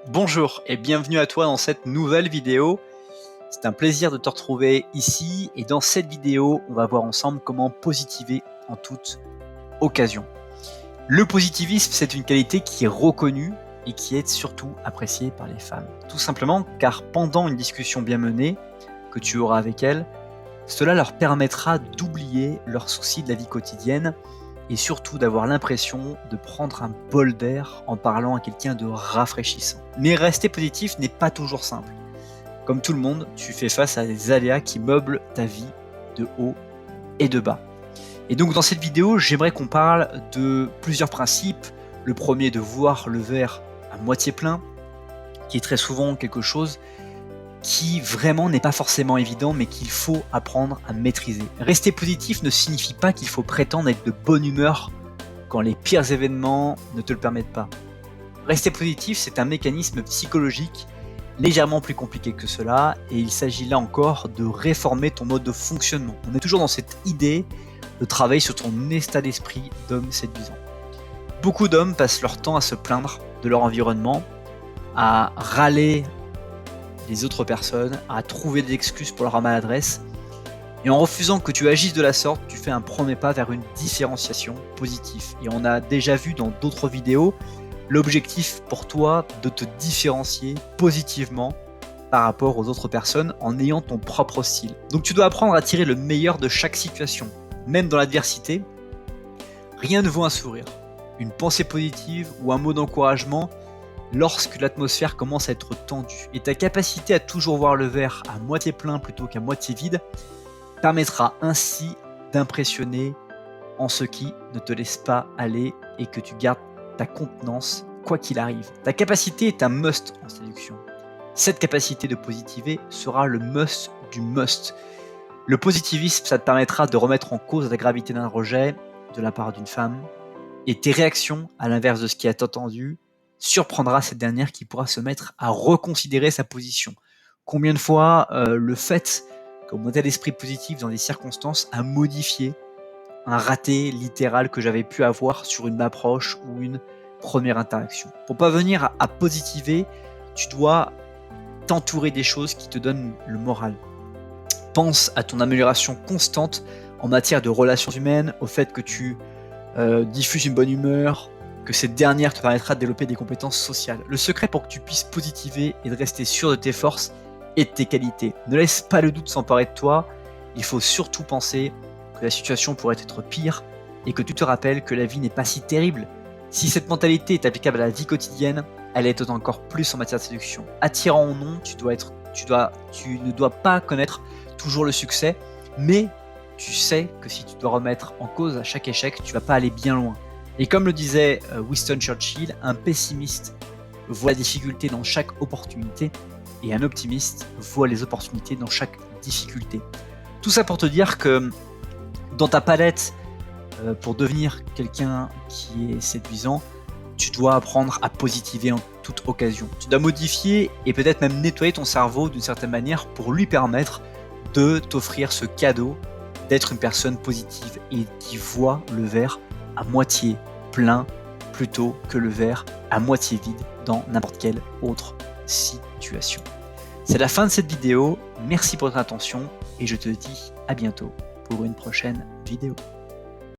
Bonjour et bienvenue à toi dans cette nouvelle vidéo. C'est un plaisir de te retrouver ici et dans cette vidéo, on va voir ensemble comment positiver en toute occasion. Le positivisme, c'est une qualité qui est reconnue et qui est surtout appréciée par les femmes. Tout simplement car pendant une discussion bien menée que tu auras avec elles, cela leur permettra d'oublier leurs soucis de la vie quotidienne et surtout d'avoir l'impression de prendre un bol d'air en parlant à quelqu'un de rafraîchissant. Mais rester positif n'est pas toujours simple. Comme tout le monde, tu fais face à des aléas qui meublent ta vie de haut et de bas. Et donc dans cette vidéo, j'aimerais qu'on parle de plusieurs principes. Le premier, de voir le verre à moitié plein, qui est très souvent quelque chose qui vraiment n'est pas forcément évident, mais qu'il faut apprendre à maîtriser. Rester positif ne signifie pas qu'il faut prétendre être de bonne humeur quand les pires événements ne te le permettent pas. Rester positif, c'est un mécanisme psychologique légèrement plus compliqué que cela, et il s'agit là encore de réformer ton mode de fonctionnement. On est toujours dans cette idée de travailler sur ton état d'esprit d'homme séduisant. Beaucoup d'hommes passent leur temps à se plaindre de leur environnement, à râler les autres personnes, à trouver des excuses pour leur maladresse. Et en refusant que tu agisses de la sorte, tu fais un premier pas vers une différenciation positive. Et on a déjà vu dans d'autres vidéos l'objectif pour toi de te différencier positivement par rapport aux autres personnes en ayant ton propre style. Donc tu dois apprendre à tirer le meilleur de chaque situation. Même dans l'adversité, rien ne vaut un sourire, une pensée positive ou un mot d'encouragement lorsque l'atmosphère commence à être tendue. Et ta capacité à toujours voir le verre à moitié plein plutôt qu'à moitié vide permettra ainsi d'impressionner en ce qui ne te laisse pas aller et que tu gardes ta contenance quoi qu'il arrive. Ta capacité est un must en séduction. Cette capacité de positiver sera le must du must. Le positivisme, ça te permettra de remettre en cause la gravité d'un rejet de la part d'une femme et tes réactions, à l'inverse de ce qui est attendu, surprendra cette dernière qui pourra se mettre à reconsidérer sa position. Combien de fois le fait que mon état d'esprit positif dans des circonstances a modifié un raté littéral que j'avais pu avoir sur une approche ou une première interaction. Pour parvenir à positiver, tu dois t'entourer des choses qui te donnent le moral. Pense à ton amélioration constante en matière de relations humaines, au fait que tu diffuses une bonne humeur, que cette dernière te permettra de développer des compétences sociales. Le secret pour que tu puisses positiver est de rester sûr de tes forces et de tes qualités. Ne laisse pas le doute s'emparer de toi. Il faut surtout penser que la situation pourrait être pire et que tu te rappelles que la vie n'est pas si terrible. Si cette mentalité est applicable à la vie quotidienne, elle est encore plus en matière de séduction. Attirant ou non, tu ne dois pas connaître toujours le succès, mais tu sais que si tu dois remettre en cause à chaque échec, tu vas pas aller bien loin. Et comme le disait Winston Churchill, un pessimiste voit la difficulté dans chaque opportunité et un optimiste voit les opportunités dans chaque difficulté. Tout ça pour te dire que dans ta palette, pour devenir quelqu'un qui est séduisant, tu dois apprendre à positiver en toute occasion. Tu dois modifier et peut-être même nettoyer ton cerveau d'une certaine manière pour lui permettre de t'offrir ce cadeau d'être une personne positive et qui voit le verre à moitié plein plutôt que le verre à moitié vide dans n'importe quelle autre situation. C'est la fin de cette vidéo, merci pour votre attention et je te dis à bientôt pour une prochaine vidéo.